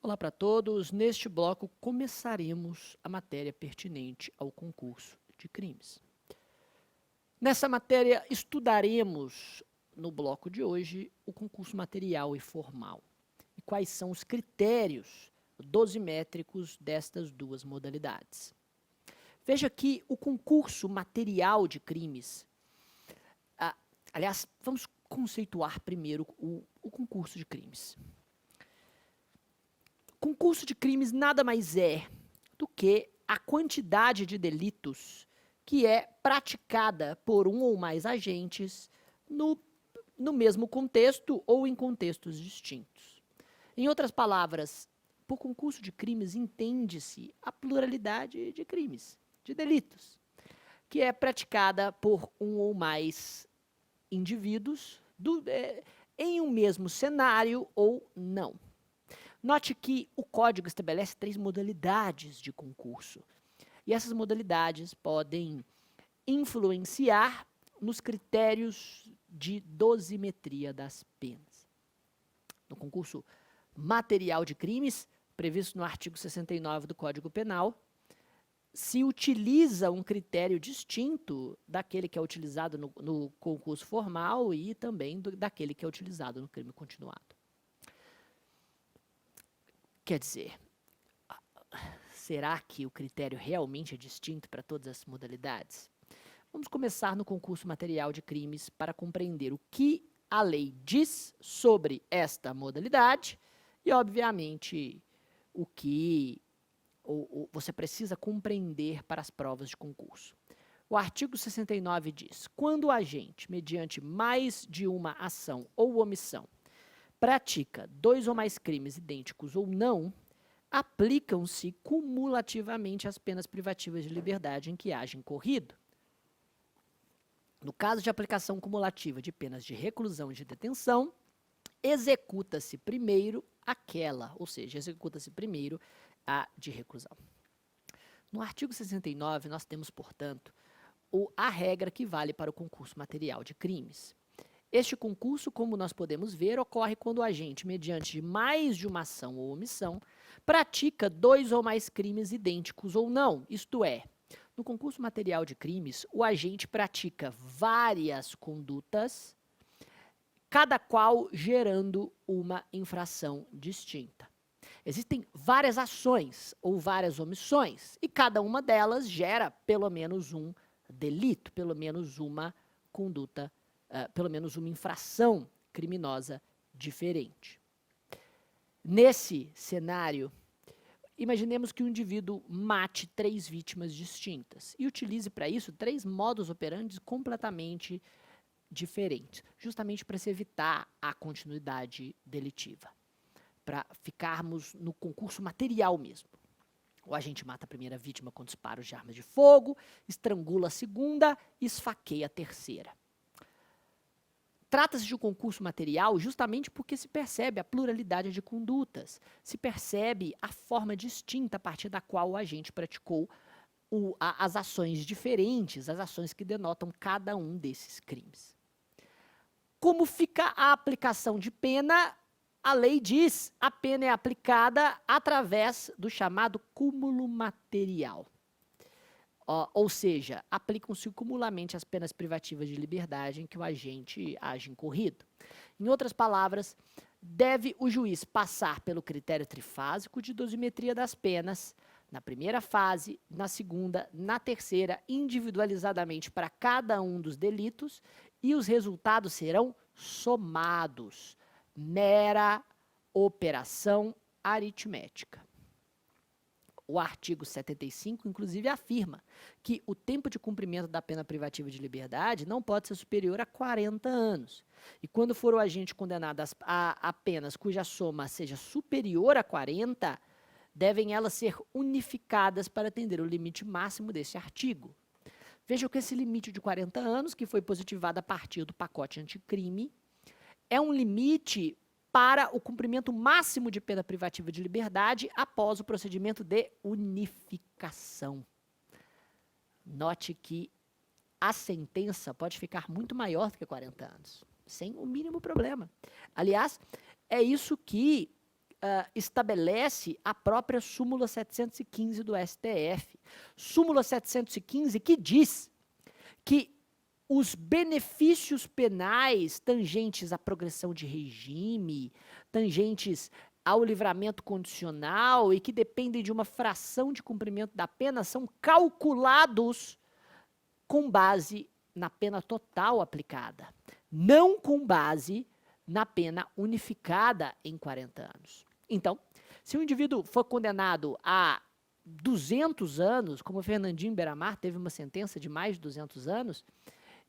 Olá para todos. Neste bloco começaremos a matéria pertinente ao concurso de crimes. Nessa matéria estudaremos, no bloco de hoje, o concurso material e formal. E quais são os critérios dosimétricos destas duas modalidades. Veja que o concurso material de crimes, aliás, vamos conceituar primeiro o concurso de crimes. Concurso de crimes nada mais é do que a quantidade de delitos que é praticada por um ou mais agentes no mesmo contexto ou em contextos distintos. Em outras palavras, por concurso de crimes entende-se a pluralidade de crimes, de delitos, que é praticada por um ou mais indivíduos em um mesmo cenário ou não. Note que o código estabelece 3 modalidades de concurso. E essas modalidades podem influenciar nos critérios de dosimetria das penas. No concurso material de crimes, previsto no artigo 69 do Código Penal, se utiliza um critério distinto daquele que é utilizado no concurso formal e também daquele que é utilizado no crime continuado. Quer dizer, será que o critério realmente é distinto para todas as modalidades? Vamos começar no concurso material de crimes para compreender o que a lei diz sobre esta modalidade e, obviamente, o que você precisa compreender para as provas de concurso. O artigo 69 diz: quando o agente, mediante mais de uma ação ou omissão, pratica 2 ou mais crimes idênticos ou não, aplicam-se cumulativamente as penas privativas de liberdade em que haja incorrido. No caso de aplicação cumulativa de penas de reclusão e de detenção, executa-se primeiro aquela, ou seja, executa-se primeiro a de reclusão. No artigo 69, nós temos, portanto, a regra que vale para o concurso material de crimes. Este concurso, como nós podemos ver, ocorre quando o agente, mediante mais de uma ação ou omissão, pratica 2 ou mais crimes idênticos ou não, isto é, no concurso material de crimes, o agente pratica várias condutas, cada qual gerando uma infração distinta. Existem várias ações ou várias omissões, e cada uma delas gera pelo menos um delito, pelo menos uma conduta pelo menos uma infração criminosa diferente. Nesse cenário, imaginemos que o indivíduo mate 3 vítimas distintas e utilize para isso 3 modus operandi completamente diferentes, justamente para se evitar a continuidade delitiva, para ficarmos no concurso material mesmo. O agente mata a primeira vítima com disparos de armas de fogo, estrangula a segunda e esfaqueia a terceira. Trata-se de um concurso material justamente porque se percebe a pluralidade de condutas, se percebe a forma distinta a partir da qual o agente praticou as ações diferentes, as ações que denotam cada um desses crimes. Como fica a aplicação de pena? A lei diz a pena é aplicada através do chamado cúmulo material. Ou seja, aplicam-se cumulamente as penas privativas de liberdade em que o agente age incorrido. Em outras palavras, deve o juiz passar pelo critério trifásico de dosimetria das penas, na primeira fase, na segunda, na terceira, individualizadamente para cada um dos delitos, e os resultados serão somados. Mera operação aritmética. O artigo 75, inclusive, afirma que o tempo de cumprimento da pena privativa de liberdade não pode ser superior a 40 anos. E quando for o agente condenado a penas cuja soma seja superior a 40, devem elas ser unificadas para atender o limite máximo desse artigo. Vejam que esse limite de 40 anos, que foi positivado a partir do pacote anticrime, é um limite para o cumprimento máximo de pena privativa de liberdade após o procedimento de unificação. Note que a sentença pode ficar muito maior do que 40 anos, sem o mínimo problema. Aliás, é isso que estabelece a própria súmula 715 do STF. Súmula 715 que diz que os benefícios penais tangentes à progressão de regime, tangentes ao livramento condicional e que dependem de uma fração de cumprimento da pena são calculados com base na pena total aplicada, não com base na pena unificada em 40 anos. Então, se o indivíduo for condenado a 200 anos, como o Fernandinho Beiramar teve uma sentença de mais de 200 anos,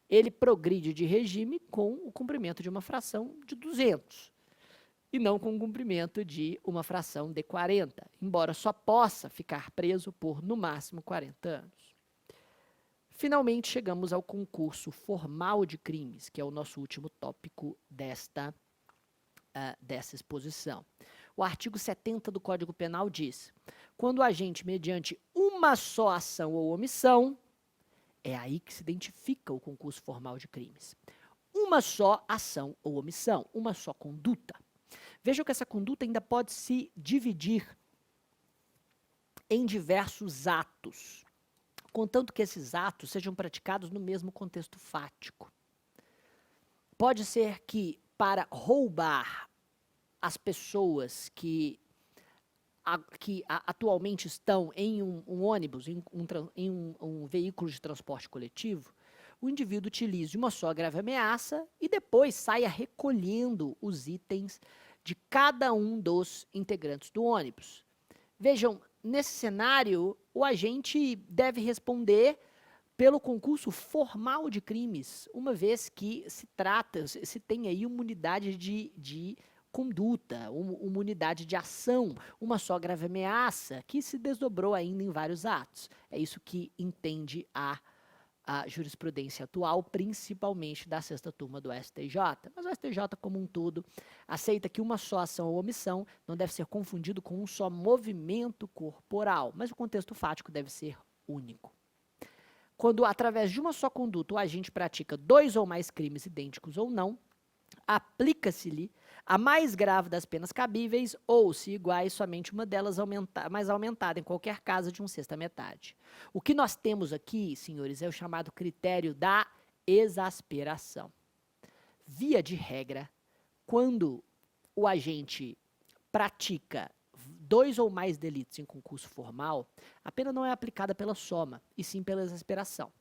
ele progride de regime com o cumprimento de uma fração de 200 e não com o cumprimento de uma fração de 40, embora só possa ficar preso por, no máximo, 40 anos. Finalmente, chegamos ao concurso formal de crimes, que é o nosso último tópico dessa exposição. O artigo 70 do Código Penal diz: quando o agente, mediante uma só ação ou omissão, é aí que se identifica o concurso formal de crimes. Uma só ação ou omissão, uma só conduta. Vejam que essa conduta ainda pode se dividir em diversos atos, contanto que esses atos sejam praticados no mesmo contexto fático. Pode ser que, para roubar as pessoas que atualmente estão em um ônibus, em um veículo de transporte coletivo, o indivíduo utilize uma só grave ameaça e depois saia recolhendo os itens de cada um dos integrantes do ônibus. Vejam, nesse cenário, o agente deve responder pelo concurso formal de crimes, uma vez que se tem aí uma unidade de conduta, uma unidade de ação, uma só grave ameaça, que se desdobrou ainda em vários atos. É isso que entende a jurisprudência atual, principalmente da sexta turma do STJ. Mas o STJ, como um todo, aceita que uma só ação ou omissão não deve ser confundido com um só movimento corporal, mas o contexto fático deve ser único. Quando, através de uma só conduta, o agente pratica 2 ou mais crimes idênticos ou não, aplica-se-lhe a mais grave das penas cabíveis ou, se iguais, somente uma delas mais aumentada, em qualquer caso, de 1/6 metade. O que nós temos aqui, senhores, é o chamado critério da exasperação. Via de regra, quando o agente pratica 2 ou mais delitos em concurso formal, a pena não é aplicada pela soma, e sim pela exasperação.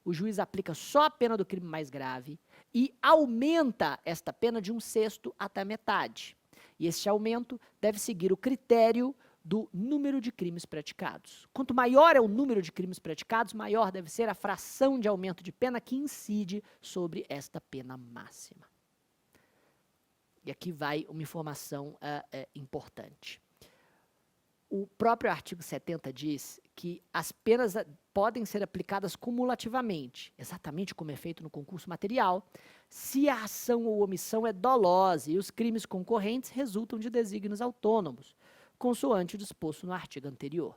O juiz aplica só a pena do crime mais grave e aumenta esta pena de 1/6 até metade. E este aumento deve seguir o critério do número de crimes praticados. Quanto maior é o número de crimes praticados, maior deve ser a fração de aumento de pena que incide sobre esta pena máxima. E aqui vai uma informação importante. O próprio artigo 70 diz que as penas podem ser aplicadas cumulativamente, exatamente como é feito no concurso material, se a ação ou omissão é dolosa e os crimes concorrentes resultam de desígnios autônomos, consoante o disposto no artigo anterior.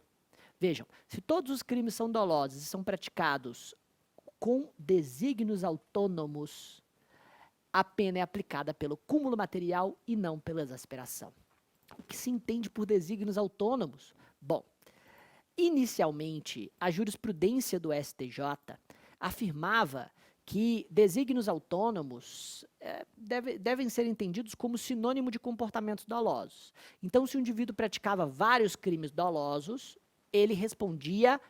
Vejam, se todos os crimes são dolosos e são praticados com desígnios autônomos, a pena é aplicada pelo cúmulo material e não pela exasperação. O que se entende por desígnios autônomos? Bom, inicialmente, a jurisprudência do STJ afirmava que desígnios autônomos devem ser entendidos como sinônimo de comportamentos dolosos. Então, se o indivíduo praticava vários crimes dolosos, ele respondia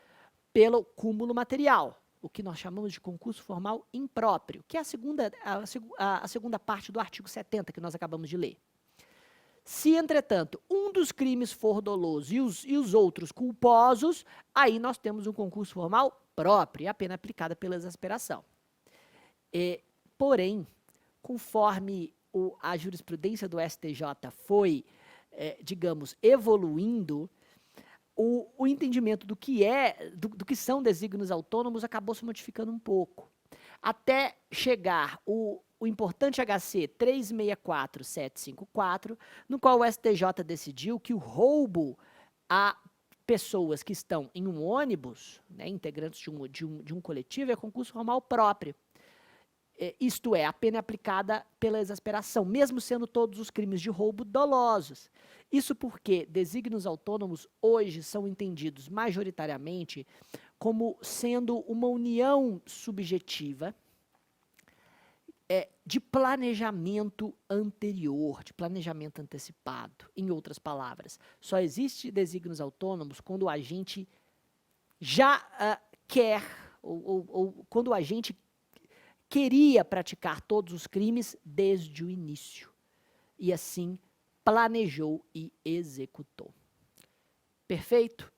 pelo cúmulo material, o que nós chamamos de concurso formal impróprio, que é a segunda parte do artigo 70 que nós acabamos de ler. Se, entretanto, um dos crimes for doloso e os outros culposos, aí nós temos um concurso formal próprio e a pena aplicada pela exasperação. Porém, conforme a jurisprudência do STJ foi, digamos, evoluindo, o entendimento do que são desígnios autônomos acabou se modificando um pouco. Até chegar o importante HC 364754, no qual o STJ decidiu que o roubo a pessoas que estão em um ônibus, né, integrantes de um coletivo, é concurso formal próprio. isto é, a pena é aplicada pela exasperação, mesmo sendo todos os crimes de roubo dolosos. Isso porque desígnios autônomos hoje são entendidos majoritariamente como sendo uma união subjetiva de planejamento anterior, de planejamento antecipado. Em outras palavras, só existe desígnios autônomos quando o agente já quer, ou quando o agente queria praticar todos os crimes desde o início. E assim planejou e executou. Perfeito?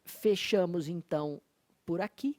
Fechamos então por aqui.